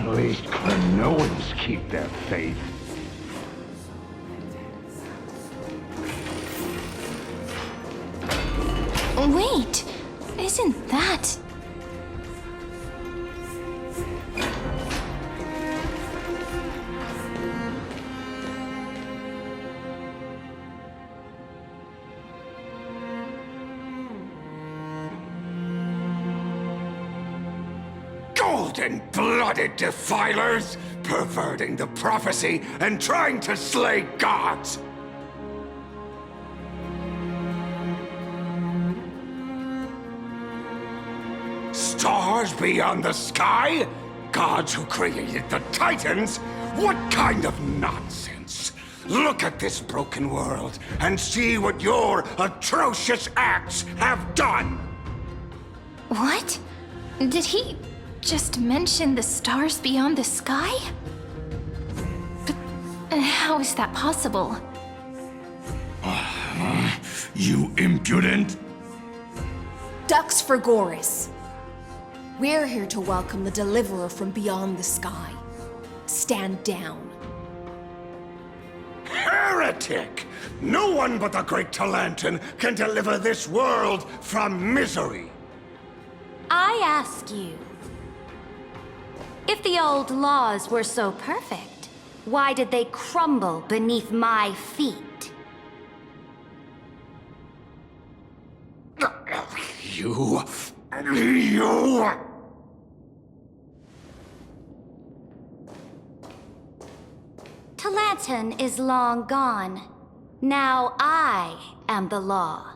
At least Klonoans keep their faith. Wait, isn't that... Golden-blooded defilers, perverting the prophecy and trying to slay gods! Stars beyond the sky? Gods who created the Titans? What kind of nonsense? Look at this broken world and see what your atrocious acts have done! What? Did he just mention the stars beyond the sky? But how is that possible? You impudent! Ducks for Goris. We're here to welcome the deliverer from beyond the sky. Stand down. Heretic! No one but the great Talantin can deliver this world from misery! I ask you, if the old laws were so perfect, why did they crumble beneath my feet? You... Talantin is long gone. Now I am the law.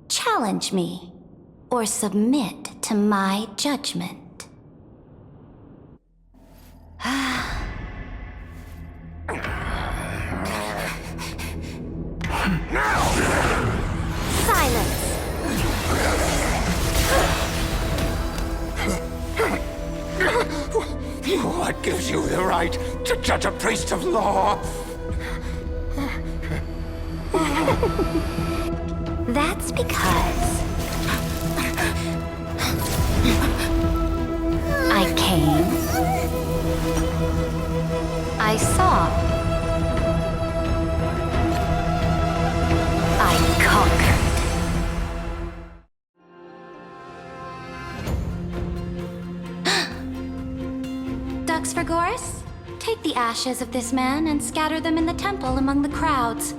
Challenge me, or submit to my judgment. Silence! What gives you the right to judge a priest of law? That's because I came, I saw, I conquered. Ducks for Goris, take the ashes of this man and scatter them in the temple among the crowds.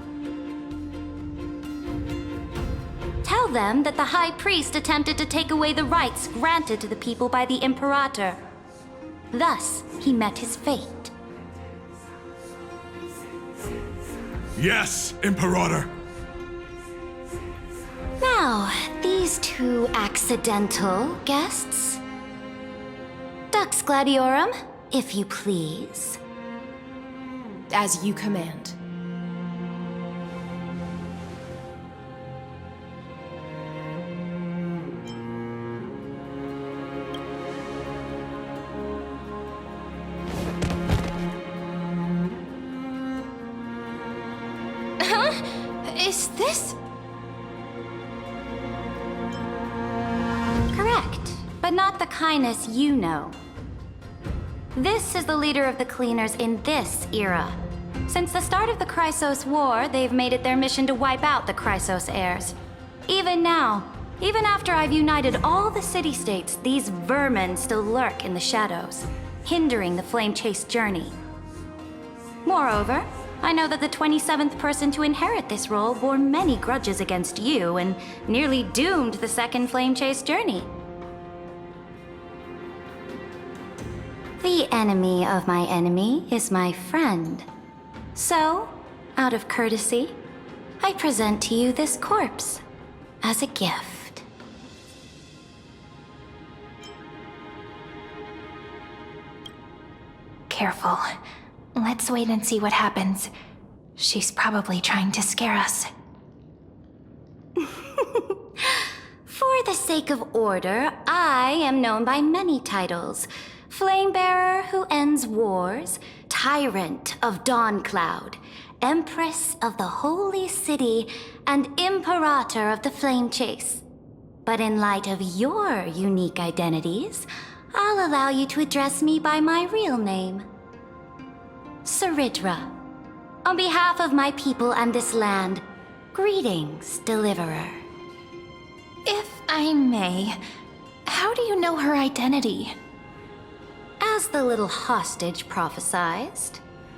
Tell them that the High Priest attempted to take away the rights granted to the people by the Imperator. Thus, he met his fate. Yes, Imperator. Now, these two accidental guests. Dux Gladiorum, if you please. As you command. Is this... Correct, but not the kindness you know. This is the leader of the Cleaners in this era. Since the start of the Chrysos War, they've made it their mission to wipe out the Chrysos heirs. Even now, even after I've united all the city-states, these vermin still lurk in the shadows, hindering the flame-chase journey. Moreover, I know that the 27th person to inherit this role bore many grudges against you and nearly doomed the second flame-chase journey. The enemy of my enemy is my friend. So, out of courtesy, I present to you this corpse as a gift. Careful. Let's wait and see what happens. She's probably trying to scare us. For the sake of order, I am known by many titles. Flamebearer who ends wars, Tyrant of Dawncloud, Empress of the Holy City, and Imperator of the Flame Chase. But in light of your unique identities, I'll allow you to address me by my real name. Saridra. On behalf of my people and this land, greetings, Deliverer. If I may, how do you know her identity? As the little hostage prophesied,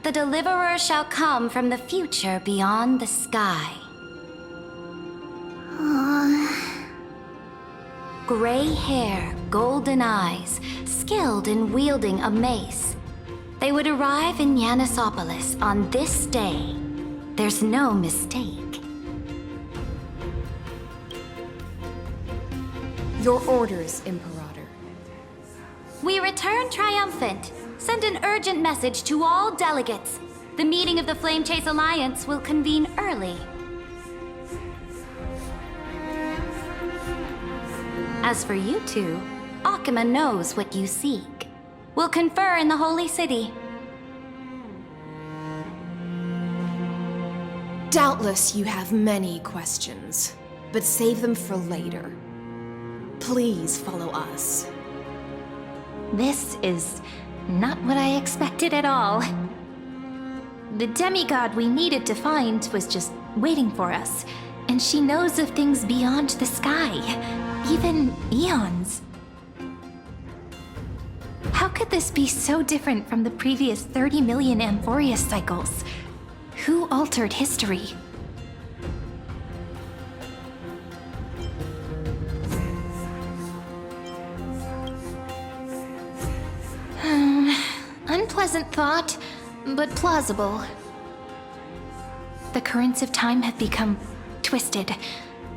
the Deliverer shall come from the future beyond the sky. Gray hair, golden eyes, skilled in wielding a mace. They would arrive in Yanisopolis on this day. There's no mistake. Your orders, Imperator. We return triumphant. Send an urgent message to all delegates. The meeting of the Flame Chase Alliance will convene early. As for you two, Akima knows what you seek. We'll confer in the Holy City. Doubtless you have many questions, but save them for later. Please follow us. This is not what I expected at all. The demigod we needed to find was just waiting for us, and she knows of things beyond the sky, even eons. How could this be so different from the previous 30 million Amphoria cycles? Who altered history? Unpleasant thought, but plausible. The currents of time have become twisted.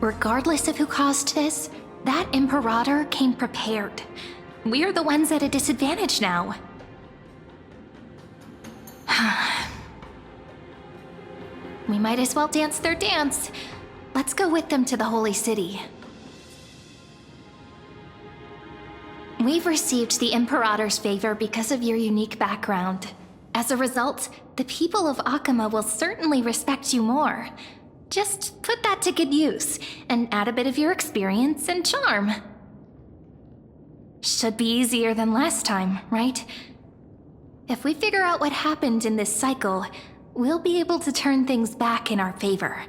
Regardless of who caused this, that Imperator came prepared. We're the ones at a disadvantage now. We might as well dance their dance. Let's go with them to the Holy City. We've received the Imperator's favor because of your unique background. As a result, the people of Akima will certainly respect you more. Just put that to good use, and add a bit of your experience and charm. Should be easier than last time, right? If we figure out what happened in this cycle, we'll be able to turn things back in our favor.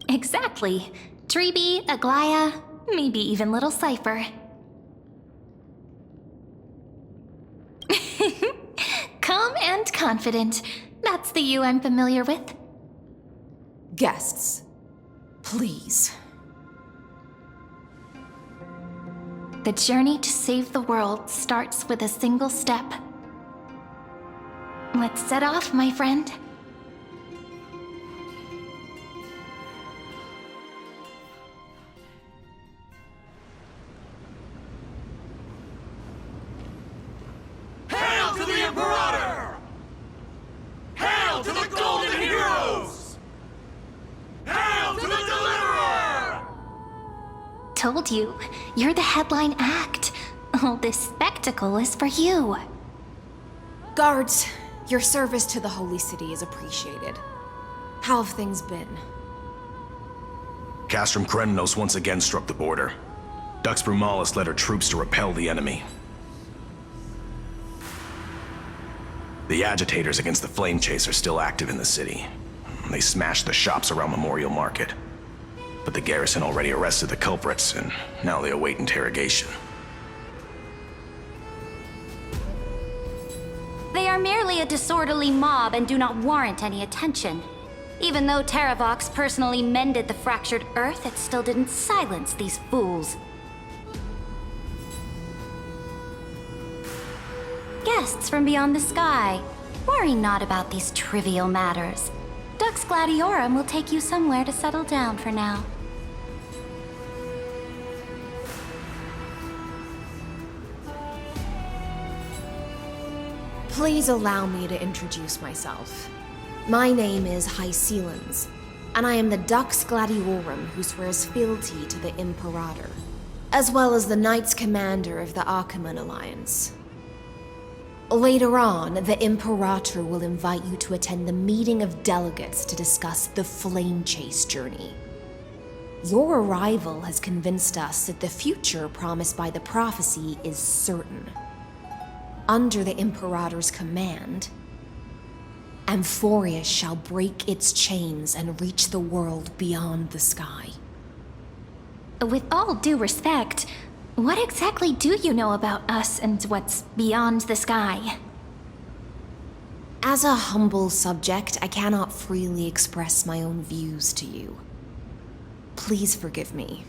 Exactly. Treeby, Aglaya, maybe even little Cypher. Calm and confident. That's the you I'm familiar with. Guests, please. The journey to save the world starts with a single step. Let's set off, my friend. Hail to the Imperator! Hail to the Golden Heroes! Hail to the Deliverer! Told you, you're the headline act. All this spectacle is for you. Guards, your service to the Holy City is appreciated. How have things been? Castrum Kremenos once again struck the border. Dux Brumalis led her troops to repel the enemy. The agitators against the Flame Chase are still active in the city. They smashed the shops around Memorial Market. But the garrison already arrested the culprits, and now they await interrogation. They are merely a disorderly mob and do not warrant any attention. Even though Terravox personally mended the fractured earth, it still didn't silence these fools. Guests from beyond the sky, worry not about these trivial matters. Dux Gladiorum will take you somewhere to settle down for now. Please allow me to introduce myself. My name is Hycelans, and I am the Dux Gladiorum who swears fealty to the Imperator, as well as the Knights Commander of the Achaemen Alliance. Later on, the Imperator will invite you to attend the meeting of delegates to discuss the Flame Chase journey. Your arrival has convinced us that the future promised by the prophecy is certain. Under the Imperator's command, Amphorius shall break its chains and reach the world beyond the sky. With all due respect, what exactly do you know about us and what's beyond the sky? As a humble subject, I cannot freely express my own views to you. Please forgive me.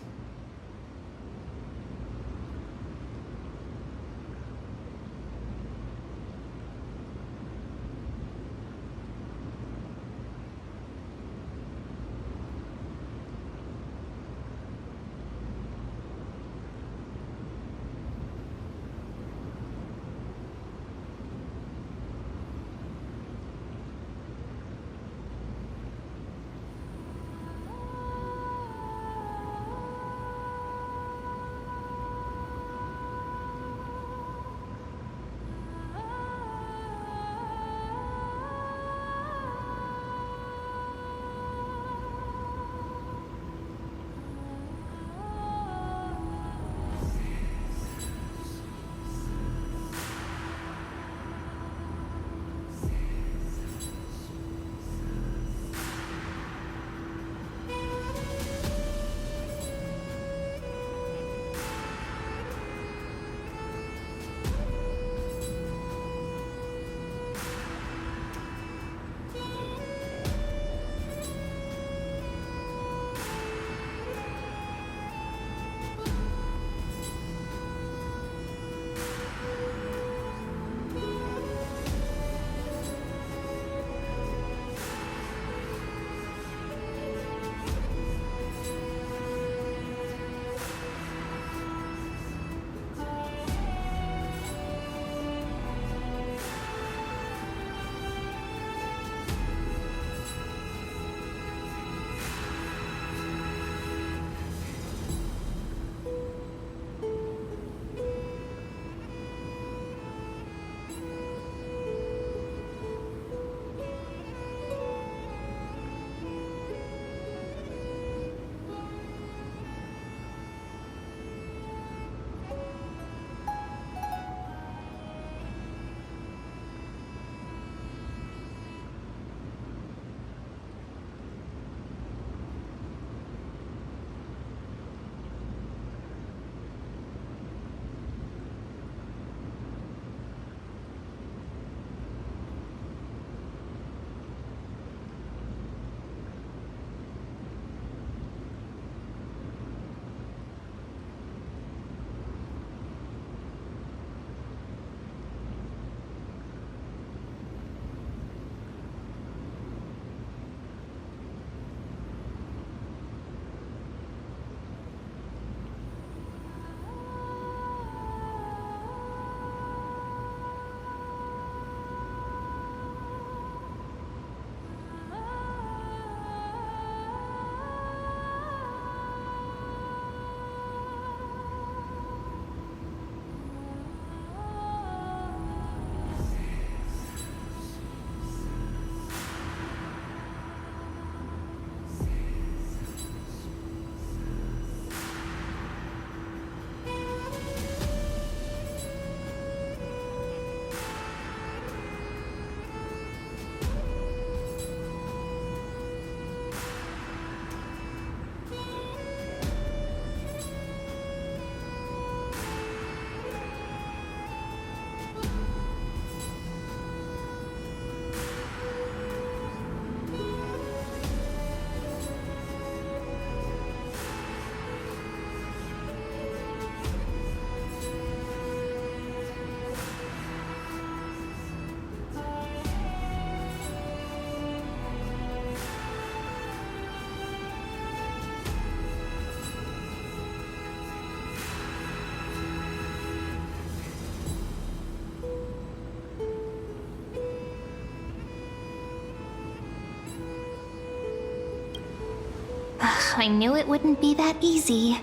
I knew it wouldn't be that easy.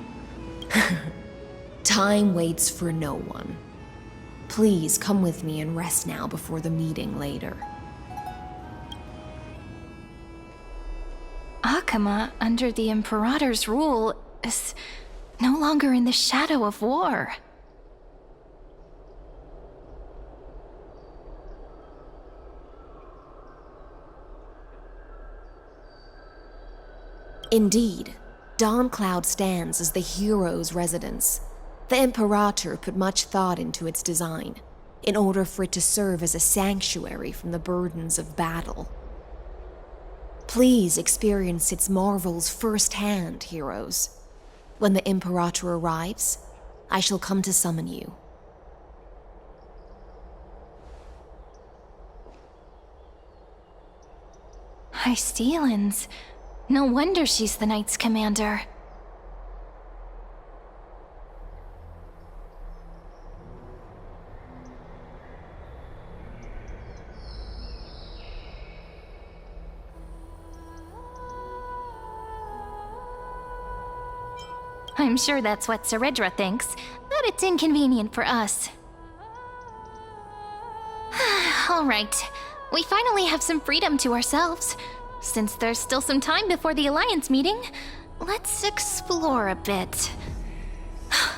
Time waits for no one. Please come with me and rest now before the meeting later. Akama, under the Imperator's rule, is no longer in the shadow of war. Indeed, Dawncloud stands as the hero's residence. The Imperator put much thought into its design, in order for it to serve as a sanctuary from the burdens of battle. Please experience its marvels firsthand, heroes. When the Imperator arrives, I shall come to summon you. Hystealans. No wonder she's the Knight's commander. I'm sure that's what Seredra thinks, but it's inconvenient for us. All right, we finally have some freedom to ourselves. Since there's still some time before the Alliance meeting, let's explore a bit.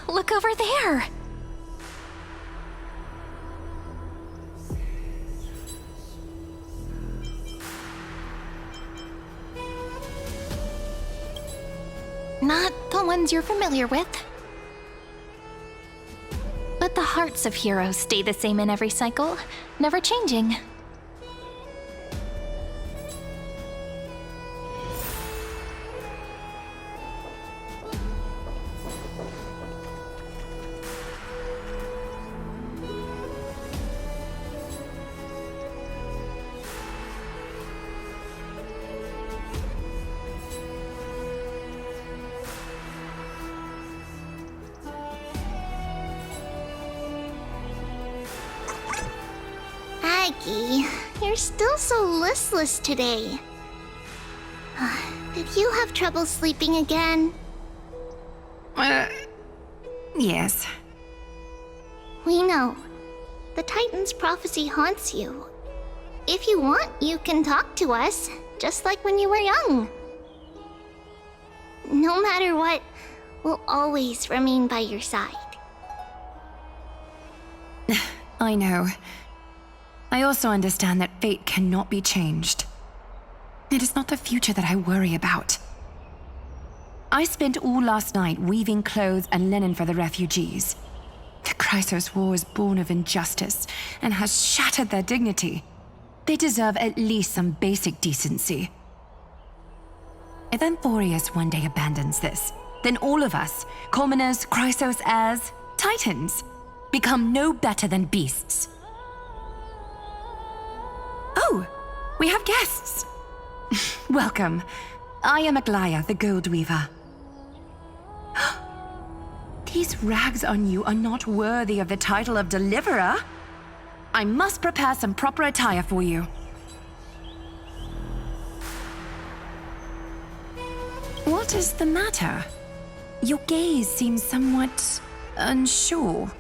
Look over there! Not the ones you're familiar with. But the hearts of heroes stay the same in every cycle, never changing. Aggie, you're still so listless today. Did you have trouble sleeping again? Yes. We know. The Titan's prophecy haunts you. If you want, you can talk to us, just like when you were young. No matter what, we'll always remain by your side. I know. I also understand that fate cannot be changed. It is not the future that I worry about. I spent all last night weaving clothes and linen for the refugees. The Chrysos War is born of injustice and has shattered their dignity. They deserve at least some basic decency. If Amphorius one day abandons this, then all of us, commoners, Chrysos heirs, Titans, become no better than beasts. Oh, we have guests. Welcome. I am Aglaya, the Gold Weaver. These rags on you are not worthy of the title of Deliverer. I must prepare some proper attire for you. What is the matter? Your gaze seems somewhat unsure.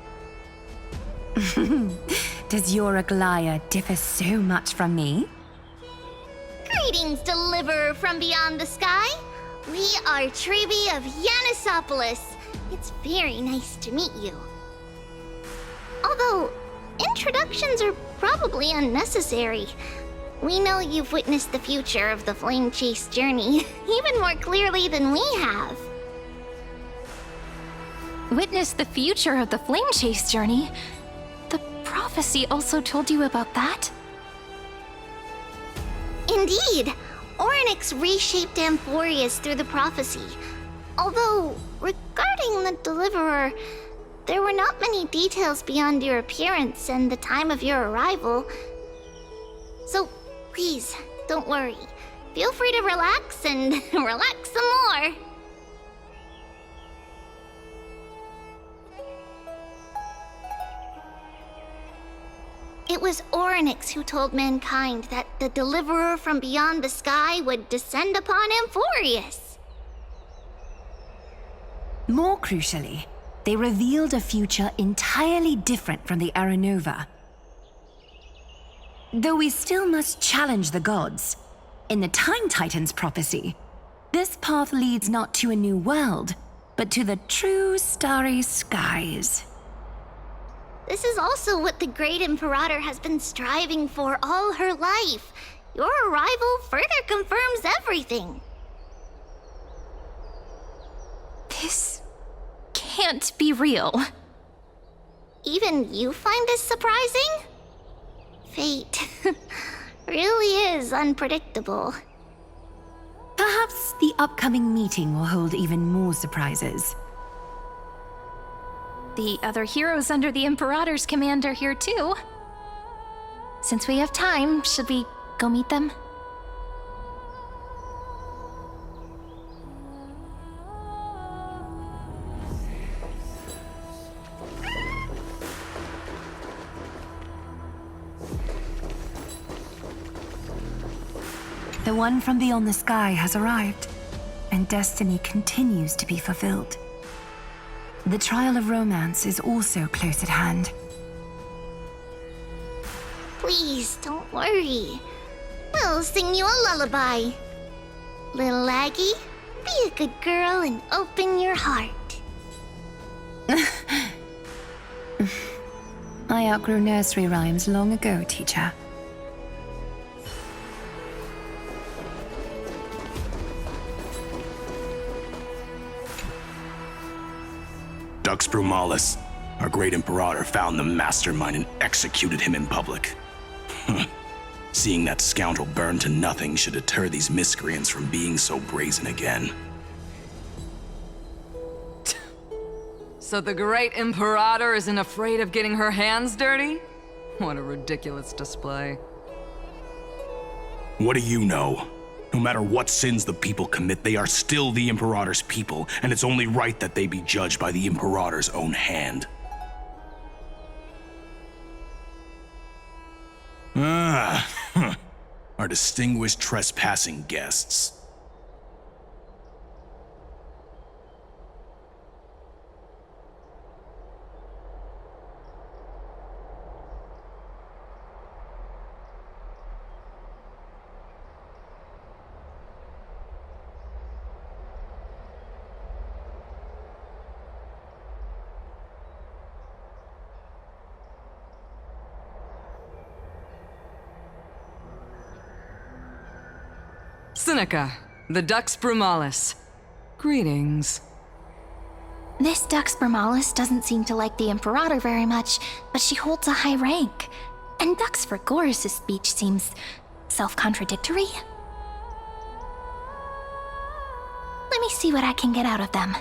Does your Aglaya differ so much from me? Greetings, Deliverer from beyond the sky. We are Trebi of Yanisopolis. It's very nice to meet you. Although, introductions are probably unnecessary. We know you've witnessed the future of the Flame Chase journey even more clearly than we have. Witness the future of the Flame Chase journey? The prophecy also told you about that? Indeed, Orynyx reshaped Amphorius through the prophecy. Although, regarding the Deliverer, there were not many details beyond your appearance and the time of your arrival. So, please, don't worry. Feel free to relax and relax some more. It was Orynyx who told mankind that the Deliverer from beyond the sky would descend upon Amphorius. More crucially, they revealed a future entirely different from the Aranova. Though we still must challenge the gods, in the Time Titan's prophecy, this path leads not to a new world, but to the true starry skies. This is also what the Great Imperator has been striving for all her life. Your arrival further confirms everything. This can't be real. Even you find this surprising? Fate really is unpredictable. Perhaps the upcoming meeting will hold even more surprises. The other heroes under the Imperator's command are here too. Since we have time, should we go meet them? The one from beyond the sky has arrived, and destiny continues to be fulfilled. The trial of romance is also close at hand. Please, don't worry. We'll sing you a lullaby. Little Aggie, be a good girl and open your heart. I outgrew nursery rhymes long ago, teacher. Dux Brumalis, our great Imperator, found the mastermind and executed him in public. Seeing that scoundrel burn to nothing should deter these miscreants from being so brazen again. So the great Imperator isn't afraid of getting her hands dirty? What a ridiculous display. What do you know? No matter what sins the people commit, they are still the Imperator's people, and it's only right that they be judged by the Imperator's own hand. Our distinguished trespassing guests. Seneca, the Dux Brumalis. Greetings. This Dux Brumalis doesn't seem to like the Imperator very much, but she holds a high rank. And Dux Frigoris' speech seems self-contradictory. Let me see what I can get out of them.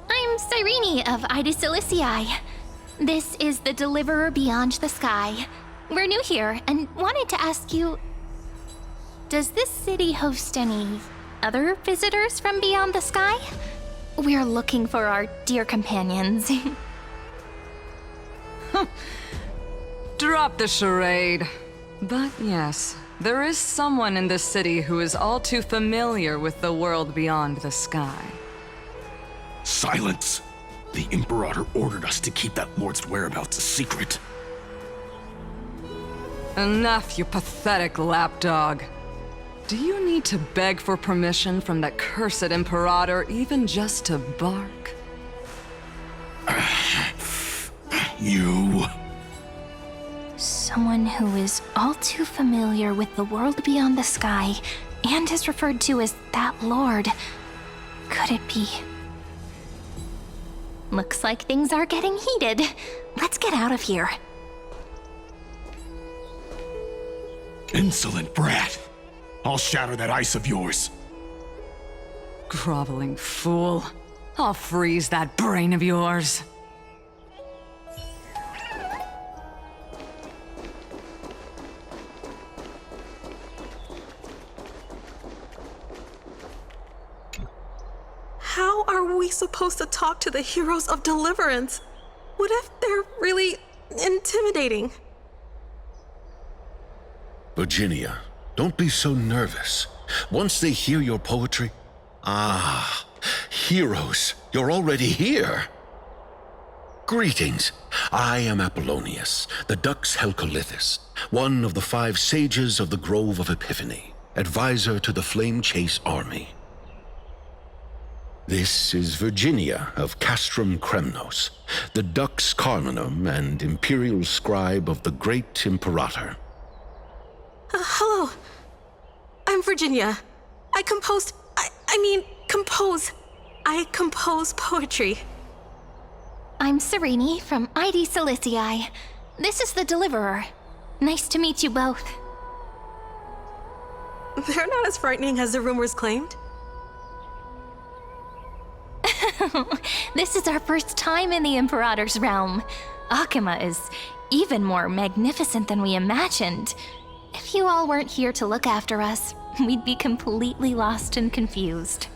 I'm Cyrene of Ida Cilicii. This is the Deliverer Beyond the Sky. We're new here and wanted to ask you, does this city host any other visitors from beyond the sky? We're looking for our dear companions. Drop the charade. But yes, there is someone in this city who is all too familiar with the world beyond the sky. Silence! The Imperator ordered us to keep that lord's whereabouts a secret. Enough, you pathetic lapdog. Do you need to beg for permission from that cursed Imperator even just to bark? You... Someone who is all too familiar with the world beyond the sky and is referred to as that lord. Could it be? Looks like things are getting heated. Let's get out of here. Insolent brat! I'll shatter that ice of yours. Groveling fool. I'll freeze that brain of yours. How are we supposed to talk to the heroes of Deliverance? What if they're really intimidating? Virginia, don't be so nervous. Once they hear your poetry, Heroes, you're already here. Greetings. I am Apollonius, the Dux Helcolithus, one of the 5 sages of the Grove of Epiphany, advisor to the Flame Chase army. This is Virginia of Castrum Kremnos, the Dux Carminum and imperial scribe of the great Imperator. Hello. I'm Virginia. I compose poetry. I'm Serene from ID Silicii. This is the Deliverer. Nice to meet you both. They're not as frightening as the rumors claimed. This is our first time in the Imperator's realm. Akama is even more magnificent than we imagined. If you all weren't here to look after us, we'd be completely lost and confused.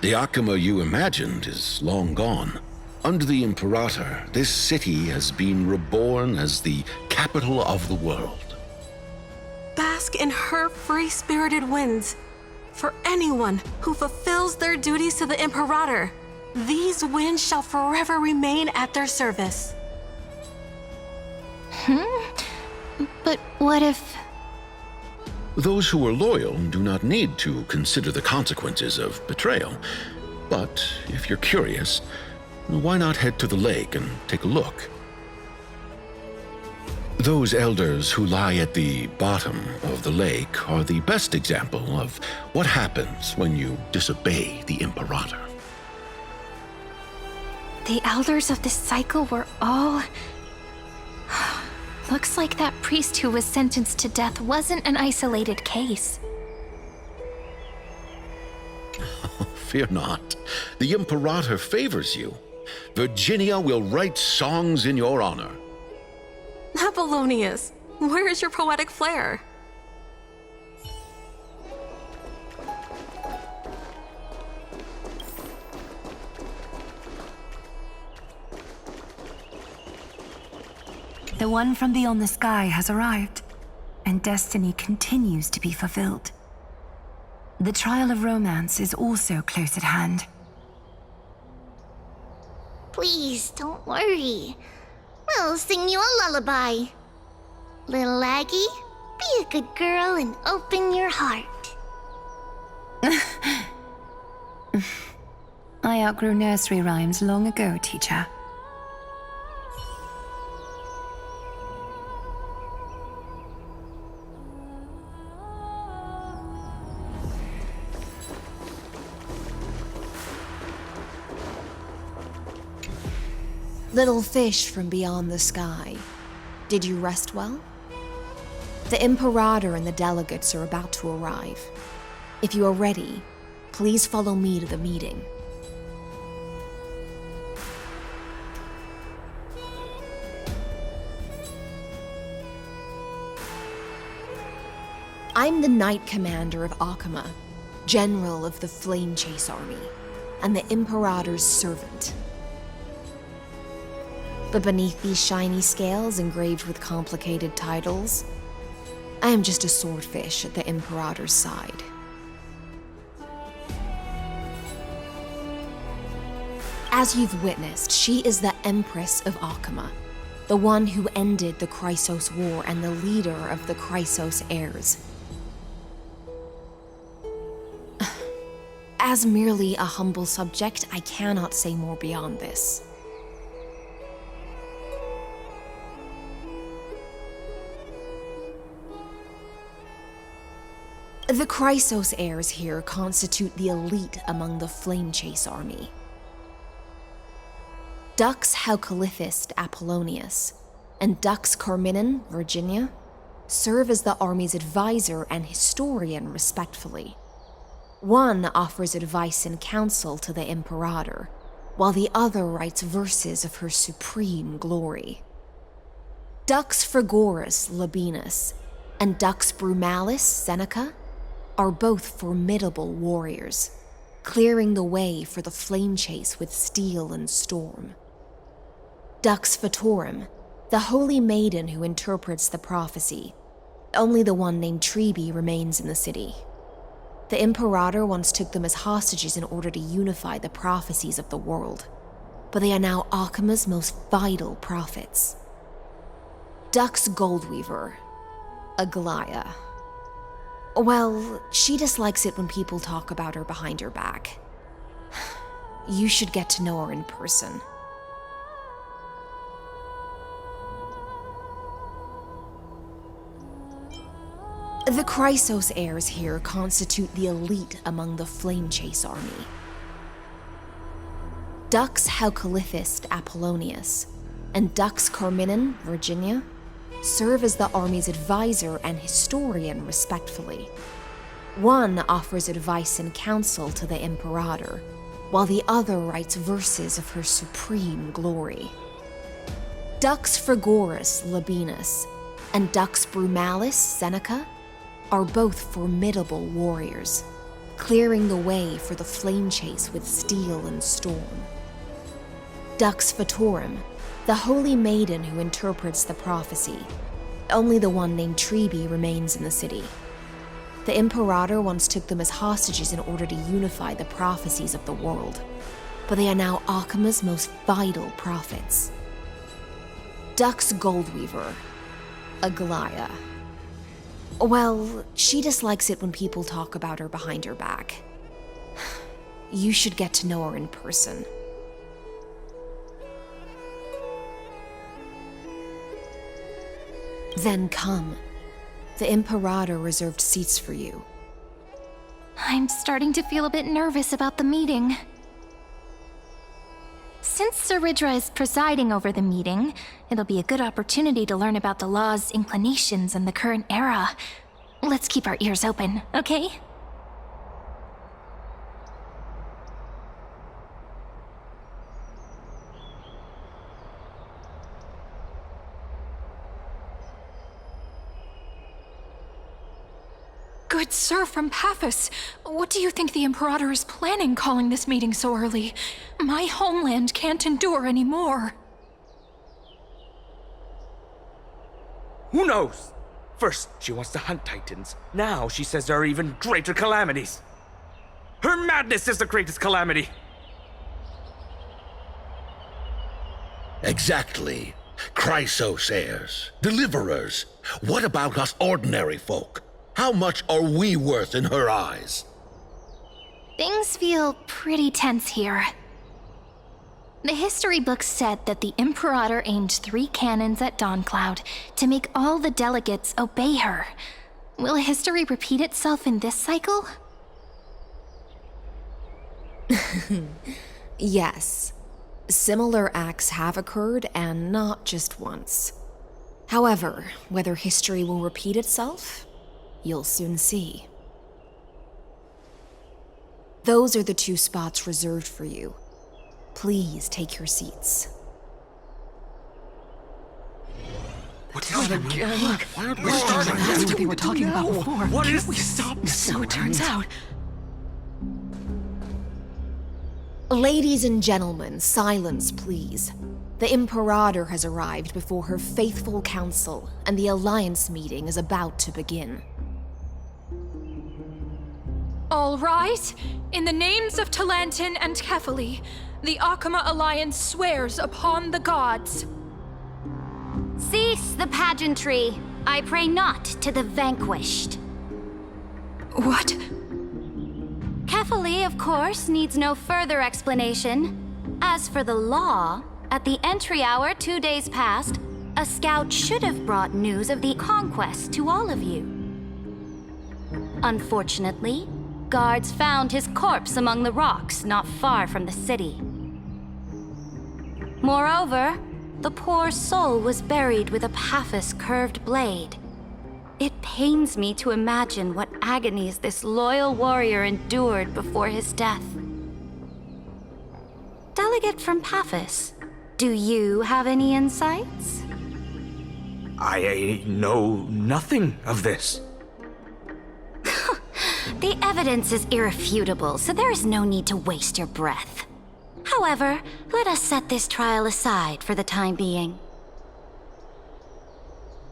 The Akama you imagined is long gone. Under the Imperator, this city has been reborn as the capital of the world. Bask in her free-spirited winds. For anyone who fulfills their duties to the Imperator, these winds shall forever remain at their service. But what if... Those who are loyal do not need to consider the consequences of betrayal. But if you're curious, why not head to the lake and take a look? Those elders who lie at the bottom of the lake are the best example of what happens when you disobey the Imperator. The elders of this cycle were all... Looks like that priest who was sentenced to death wasn't an isolated case. Fear not. The Imperator favors you. Virginia will write songs in your honor. Apollonius, where is your poetic flair? The one from beyond the sky has arrived, and destiny continues to be fulfilled. The trial of romance is also close at hand. Please, don't worry. We'll sing you a lullaby. Little Aggie, be a good girl and open your heart. I outgrew nursery rhymes long ago, teacher. Little fish from beyond the sky, did you rest well? The Imperator and the delegates are about to arrive. If you are ready, please follow me to the meeting. I'm the Knight Commander of Akama, General of the Flame Chase Army, and the Imperator's servant. But beneath these shiny scales engraved with complicated titles, I am just a swordfish at the Imperator's side. As you've witnessed, she is the Empress of Akama, the one who ended the Chrysos War and the leader of the Chrysos heirs. As merely a humble subject, I cannot say more beyond this. The Chrysos heirs here constitute the elite among the Flame Chase army. Dux Helcolithus Apollonius and Dux Carminan Virginia serve as the army's advisor and historian respectively. One offers advice and counsel to the Imperator, while the other writes verses of her supreme glory. Dux Frigoris Labienus and Dux Brumalis Seneca are both formidable warriors, clearing the way for the flame chase with steel and storm. Dux Fatorum, the holy maiden who interprets the prophecy, only the one named Treeby remains in the city. The Imperator once took them as hostages in order to unify the prophecies of the world, but they are now Akima's most vital prophets. Duck's Goldweaver, Aglaya. Well, she dislikes it when people talk about her behind her back. You should get to know her in person. The Chrysos heirs here constitute the elite among the Flamechase army. Dux Halcalithist Apollonius and Dux Carminin, Virginia, serve as the army's advisor and historian respectfully. One offers advice and counsel to the Imperator, while the other writes verses of her supreme glory. Dux Frigoris Labienus and Dux Brumalis Seneca are both formidable warriors, clearing the way for the Flamechase with steel and storm. Dux Fatorum, the holy maiden who interprets the prophecy. Only the one named Trebi remains in the city. The Imperator once took them as hostages in order to unify the prophecies of the world, but they are now Akima's most vital prophets. Dux Goldweaver, Aglaya. Well, she dislikes it when people talk about her behind her back. You should get to know her in person. Then come. The Imperator reserved seats for you. I'm starting to feel a bit nervous about the meeting. Since Sir Ridra is presiding over the meeting, it'll be a good opportunity to learn about the law's inclinations in the current era. Let's keep our ears open, okay? Good sir from Paphos, what do you think the Imperator is planning calling this meeting so early? My homeland can't endure anymore. Who knows? First, she wants to hunt Titans. Now she says there are even greater calamities. Her madness is the greatest calamity. Exactly. Chrysos heirs, deliverers. What about us ordinary folk? How much are we worth in her eyes? Things feel pretty tense here. The history books said that the Imperator aimed 3 cannons at Dawncloud to make all the delegates obey her. Will history repeat itself in this cycle? Yes. Similar acts have occurred, and not just once. However, whether history will repeat itself, you'll soon see. Those are the 2 spots reserved for you. Please take your seats. What's that again? That's what they were talking about before. What is we stop? So it turns out. Ladies and gentlemen, silence, please. The Imperator has arrived before her faithful council, and the Alliance meeting is about to begin. All right. In the names of Talantin and Kefali, the Akama Alliance swears upon the gods. Cease the pageantry. I pray not to the vanquished. What? Kefali, of course, needs no further explanation. As for the law, at the entry hour 2 days past, a scout should have brought news of the conquest to all of you. Unfortunately, guards found his corpse among the rocks not far from the city. Moreover, the poor soul was buried with a Paphos curved blade. It pains me to imagine what agonies this loyal warrior endured before his death. Delegate from Paphos, do you have any insights? I know nothing of this. The evidence is irrefutable, so there is no need to waste your breath. However, let us set this trial aside for the time being.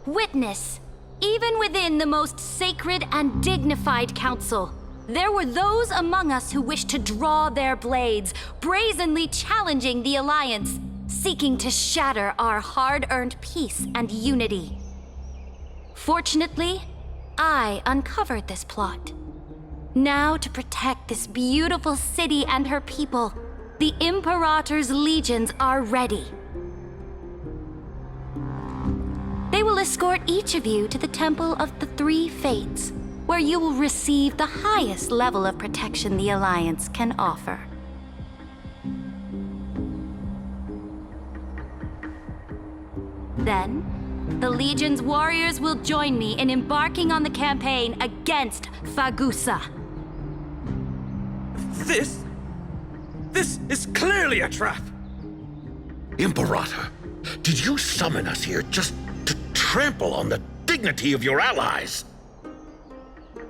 Witness, even within the most sacred and dignified council, there were those among us who wished to draw their blades, brazenly challenging the Alliance, seeking to shatter our hard-earned peace and unity. Fortunately, I uncovered this plot. Now, to protect this beautiful city and her people, the Imperator's legions are ready. They will escort each of you to the Temple of the Three Fates, where you will receive the highest level of protection the Alliance can offer. Then, the Legion's warriors will join me in embarking on the campaign against Fagusa. This is clearly a trap! Imperator, did you summon us here just to trample on the dignity of your allies?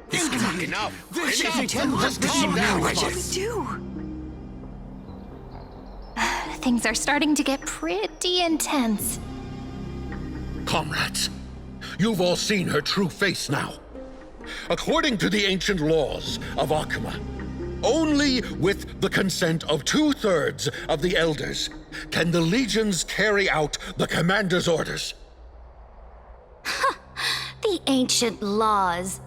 This cannot be Enough! This Enough! is just Calm down, What do we do? Things are starting to get pretty intense. Comrades, you've all seen her true face now. According to the ancient laws of Akuma, only with the consent of 2/3 of the elders can the legions carry out the commander's orders. The ancient laws.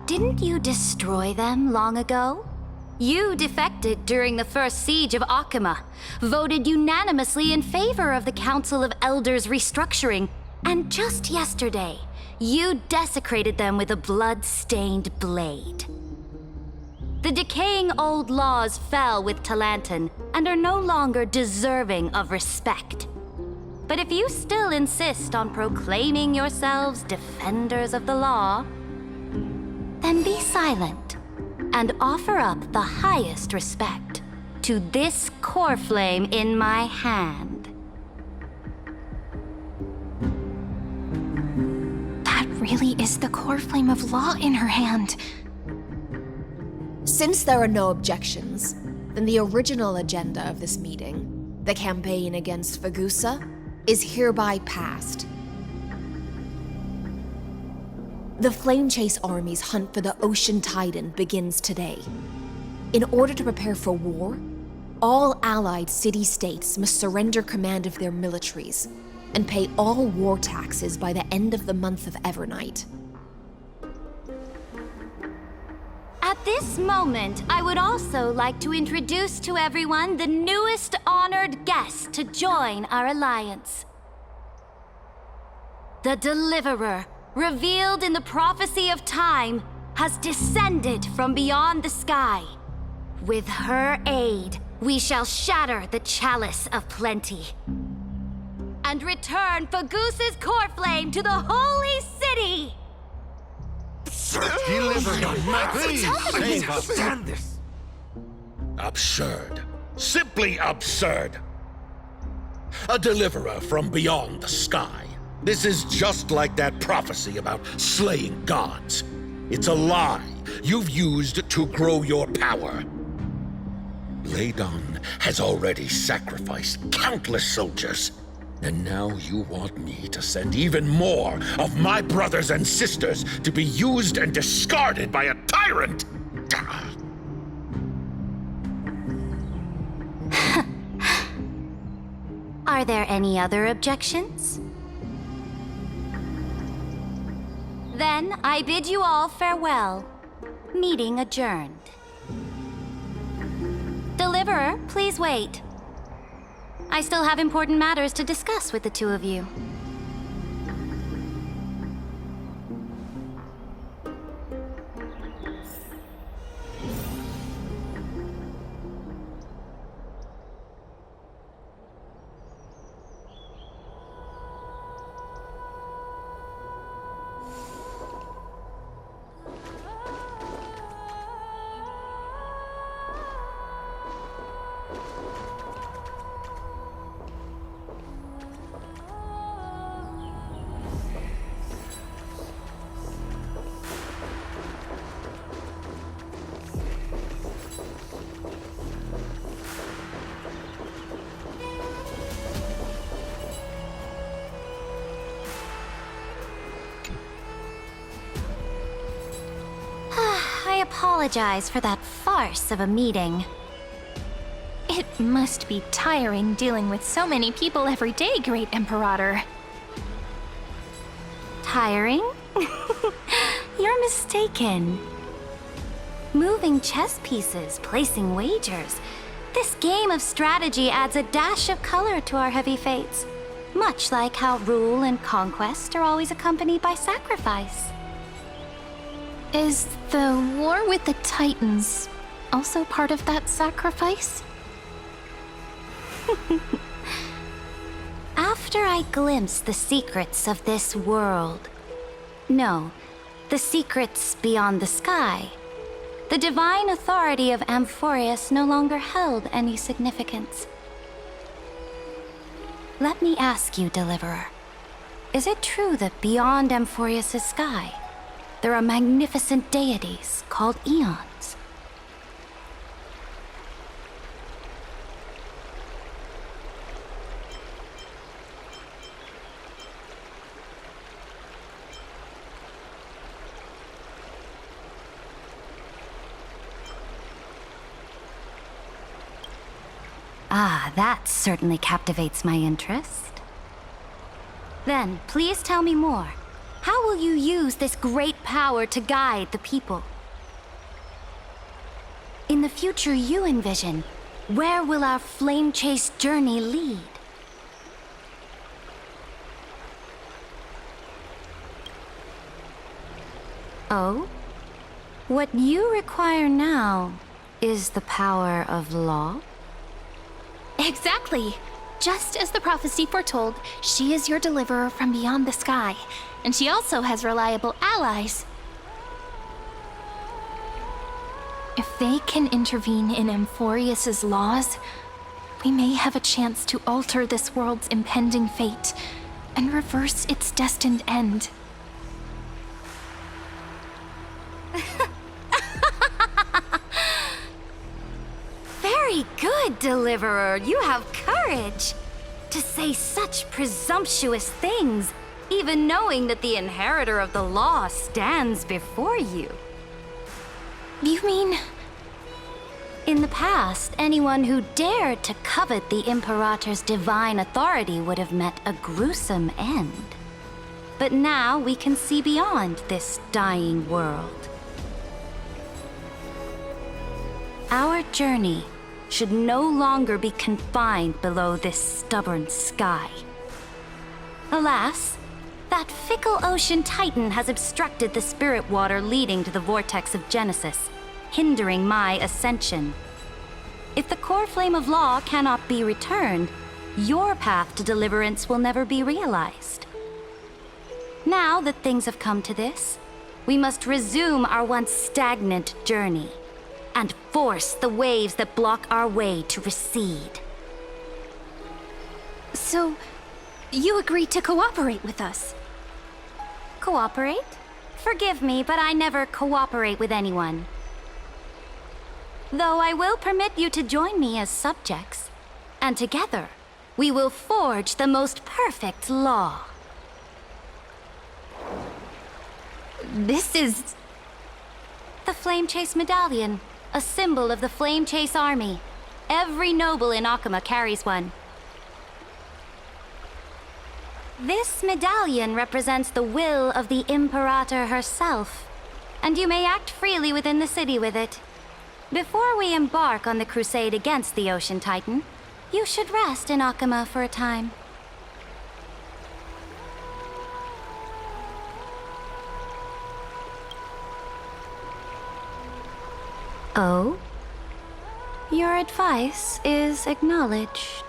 Didn't you destroy them long ago? You defected during the first siege of Akuma, voted unanimously in favor of the Council of Elders restructuring, and just yesterday, you desecrated them with a blood-stained blade. The decaying old laws fell with Talantan and are no longer deserving of respect. But if you still insist on proclaiming yourselves defenders of the law, then be silent and offer up the highest respect to this core flame in my hand. That really is the core flame of law in her hand. Since there are no objections, then the original agenda of this meeting, the campaign against Fagusa, is hereby passed. The Flame Chase Army's hunt for the Ocean Titan begins today. In order to prepare for war, all allied city-states must surrender command of their militaries and pay all war taxes by the end of the month of Evernight. At this moment, I would also like to introduce to everyone the newest honored guest to join our alliance. The Deliverer, revealed in the prophecy of time, has descended from beyond the sky. With her aid, we shall shatter the chalice of plenty and return Fagusa's core flame to the holy city! Stand this! Absurd. Simply absurd. A deliverer from beyond the sky. This is just like that prophecy about slaying gods. It's a lie you've used to grow your power. Ladon has already sacrificed countless soldiers. And now you want me to send even more of my brothers and sisters to be used and discarded by a tyrant? Are there any other objections? Then I bid you all farewell. Meeting adjourned. Deliverer, please wait. I still have important matters to discuss with the two of you. apologize for that farce of a meeting. It must be tiring dealing with so many people every day, Great Imperator. Tiring? You're mistaken. Moving chess pieces, placing wagers. This game of strategy adds a dash of color to our heavy fates. Much like how rule and conquest are always accompanied by sacrifice. Is the war with the Titans also part of that sacrifice? After I glimpsed the secrets of this world, no, the secrets beyond the sky, the divine authority of Amphorius no longer held any significance. Let me ask you, Deliverer, is it true that beyond Amphorius' sky, there are magnificent deities called eons? Ah, that certainly captivates my interest. Then, please tell me more. How will you use this great power to guide the people? In the future you envision, where will our flame chase journey lead? Oh? What you require now is the power of law? Exactly. Just as the prophecy foretold, she is your deliverer from beyond the sky, and she also has reliable allies. If they can intervene in Amphorius's laws, we may have a chance to alter this world's impending fate and reverse its destined end. Very good, Deliverer. You have courage. To say such presumptuous things, even knowing that the inheritor of the law stands before you. You mean... In the past, anyone who dared to covet the Imperator's divine authority would have met a gruesome end. But now we can see beyond this dying world. Our journey should no longer be confined below this stubborn sky. Alas, that fickle ocean titan has obstructed the spirit water leading to the vortex of Genesis, hindering my ascension. If the core flame of law cannot be returned, your path to deliverance will never be realized. Now that things have come to this, we must resume our once stagnant journey and force the waves that block our way to recede. So, you agreed to cooperate with us? Cooperate? Forgive me, but I never cooperate with anyone. Though I will permit you to join me as subjects, and together we will forge the most perfect law. This is... The Flame Chase Medallion, a symbol of the Flame Chase Army. Every noble in Akama carries one. This medallion represents the will of the Imperator herself, and you may act freely within the city with it. Before we embark on the crusade against the Ocean Titan, you should rest in Akama for a time. Oh? Your advice is acknowledged.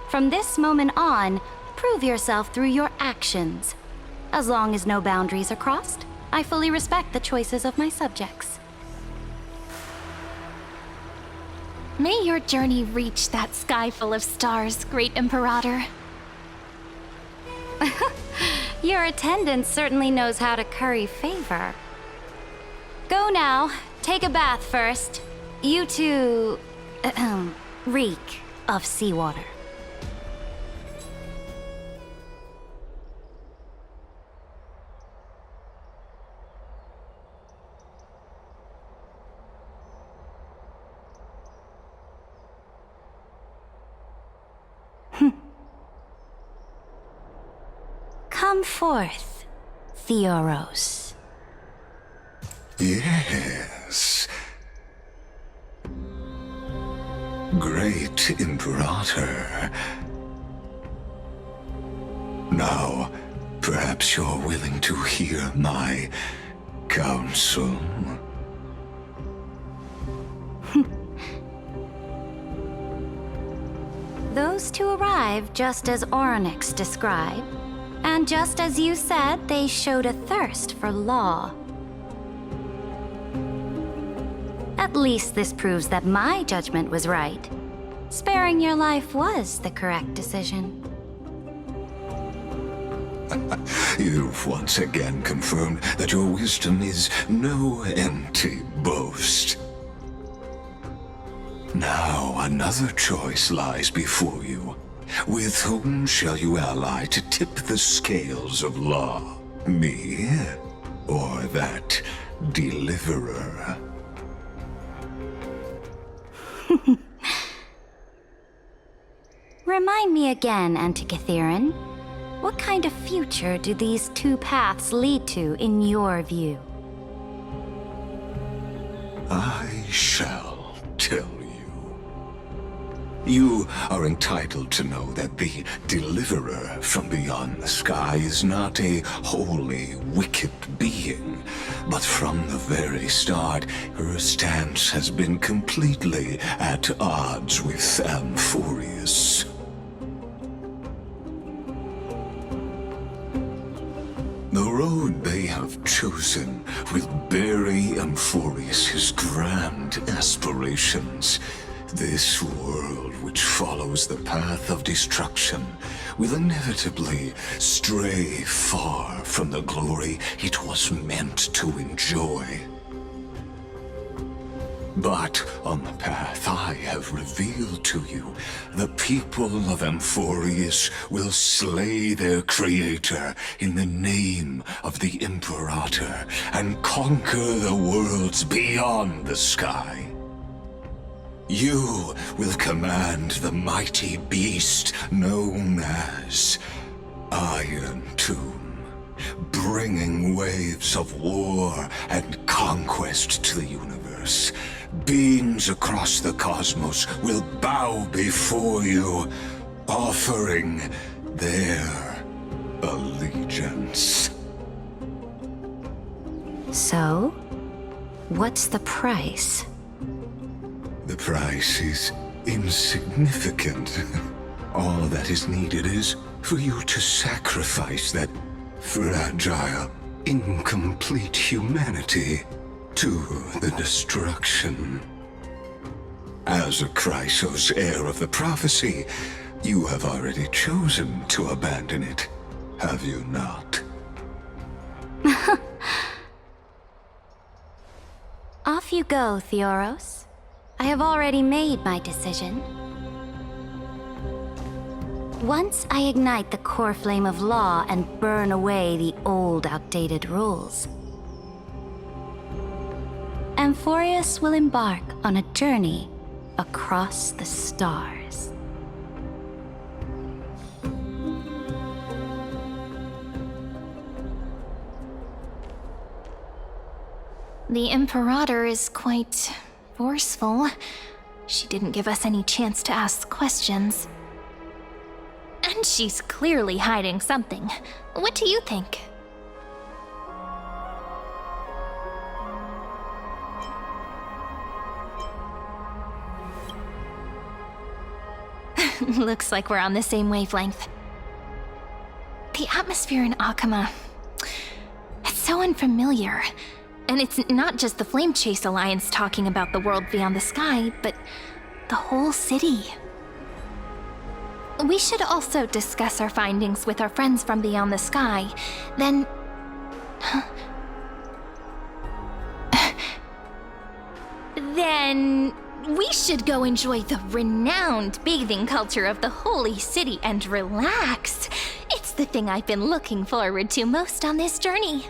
From this moment on, prove yourself through your actions. As long as no boundaries are crossed, I fully respect the choices of my subjects. May your journey reach that sky full of stars, Great Imperator. Your attendant certainly knows how to curry favor. Go now. Take a bath first. You two... reek of seawater. Come forth, Theoros. Yes. Great Imperator. Now, perhaps you're willing to hear my counsel? Those two arrived just as Orynyx described, and just as you said, they showed a thirst for law. At least this proves that my judgment was right. Sparing your life was the correct decision. You've once again confirmed that your wisdom is no empty boast. Now another choice lies before you. With whom shall you ally to tip the scales of law? Me, or that deliverer? Remind me again, Antikytheron. What kind of future do these two paths lead to in your view? I shall tell you. You are entitled to know that the deliverer from beyond the sky is not a wholly wicked being, but from the very start, her stance has been completely at odds with Amphorius. The road they have chosen will bury Amphorius' grand aspirations. This world which follows the path of destruction will inevitably stray far from the glory it was meant to enjoy. But on the path I have revealed to you, the people of Amphorius will slay their creator in the name of the Imperator and conquer the worlds beyond the sky. You will command the mighty beast known as Iron Tomb, bringing waves of war and conquest to the universe. Beings across the cosmos will bow before you, offering their allegiance. So, what's the price? The price is insignificant. All that is needed is for you to sacrifice that fragile, incomplete humanity to the destruction. As a Chrysos heir of the prophecy, you have already chosen to abandon it, have you not? Off you go, Theoros. I have already made my decision. Once I ignite the core flame of law and burn away the old, outdated rules, Amphorius will embark on a journey across the stars. The Imperator is quite forceful. She didn't give us any chance to ask questions. And she's clearly hiding something. What do you think? Looks like we're on the same wavelength. The atmosphere in Akama, it's so unfamiliar. And it's not just the Flame Chase Alliance talking about the world beyond the sky, but the whole city. We should also discuss our findings with our friends from beyond the sky. Then... then... we should go enjoy the renowned bathing culture of the holy city and relax. It's the thing I've been looking forward to most on this journey.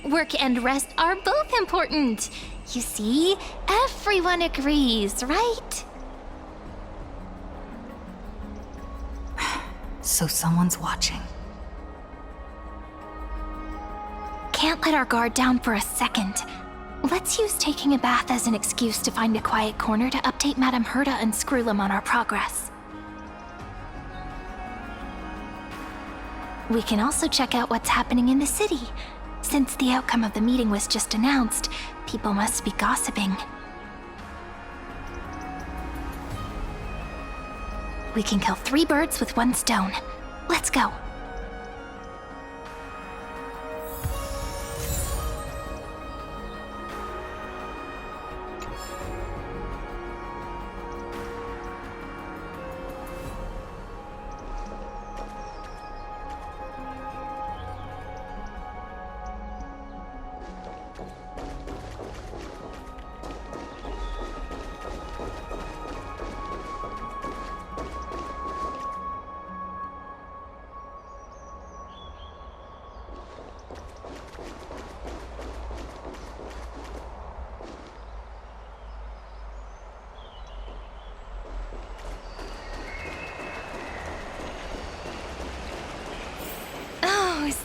Work and rest are both important. You see? Everyone agrees, right? So someone's watching. Can't let our guard down for a second. Let's use taking a bath as an excuse to find a quiet corner to update Madame Herta and Screwlum on our progress. We can also check out what's happening in the city. Since the outcome of the meeting was just announced, people must be gossiping. We can kill 3 birds with 1 stone. Let's go.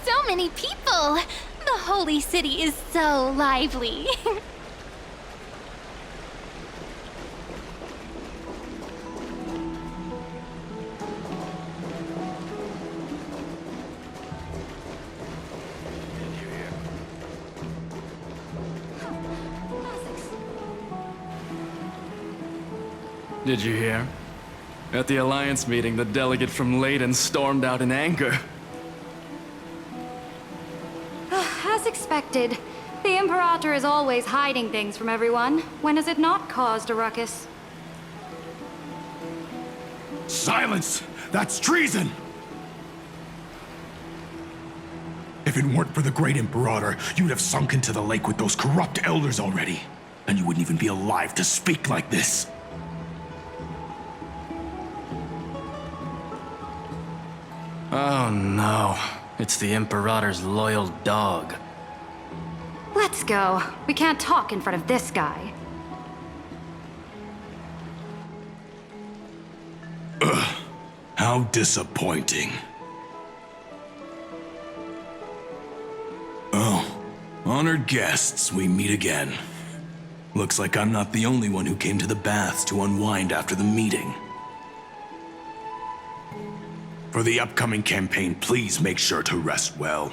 So many people! The holy city is so lively. Did you hear? At the Alliance meeting, the delegate from Leyden stormed out in anger. As expected, the Imperator is always hiding things from everyone. When has it not caused a ruckus? Silence! That's treason! If it weren't for the great Imperator, you'd have sunk into the lake with those corrupt elders already. And you wouldn't even be alive to speak like this. Oh no, it's the Imperator's loyal dog. Let's go. We can't talk in front of this guy. How disappointing. Oh, honored guests, we meet again. Looks like I'm not the only one who came to the baths to unwind after the meeting. For the upcoming campaign, please make sure to rest well.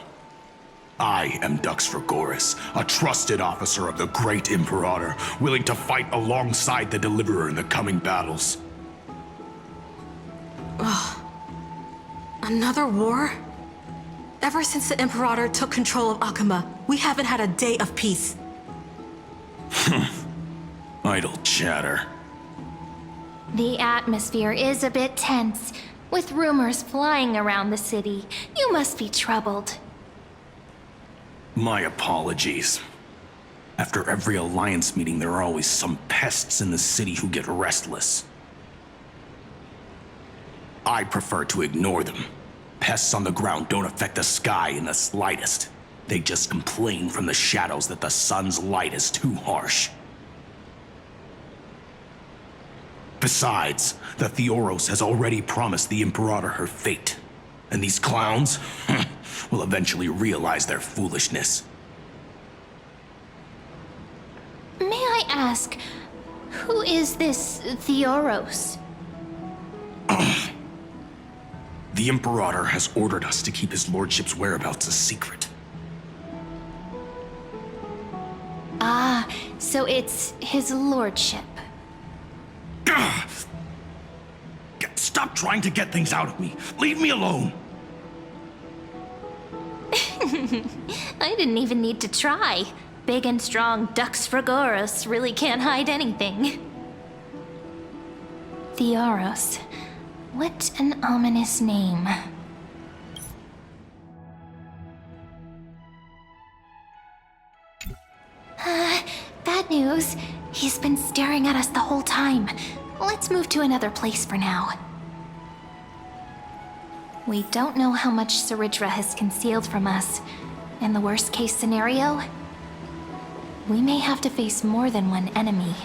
I am Dux Fregoris, a trusted officer of the Great Imperator, willing to fight alongside the Deliverer in the coming battles. Ugh. Another war? Ever since the Imperator took control of Akuma, we haven't had a day of peace. Idle chatter. The atmosphere is a bit tense, with rumors flying around the city. You must be troubled. My apologies. After every Alliance meeting, there are always some pests in the city who get restless. I prefer to ignore them. Pests on the ground don't affect the sky in the slightest. They just complain from the shadows that the sun's light is too harsh. Besides, the Theoros has already promised the Imperator her fate. And these clowns will eventually realize their foolishness. May I ask, who is this Theoros? The Imperator has ordered us to keep his lordship's whereabouts a secret. Ah, so it's his lordship. Stop trying to get things out of me. Leave me alone. I didn't even need to try. Big and strong Dux Fregoris really can't hide anything. Theoros. What an ominous name. Bad news. He's been staring at us the whole time. Let's move to another place for now. We don't know how much Saridra has concealed from us. In the worst case scenario, We may have to face more than one enemy.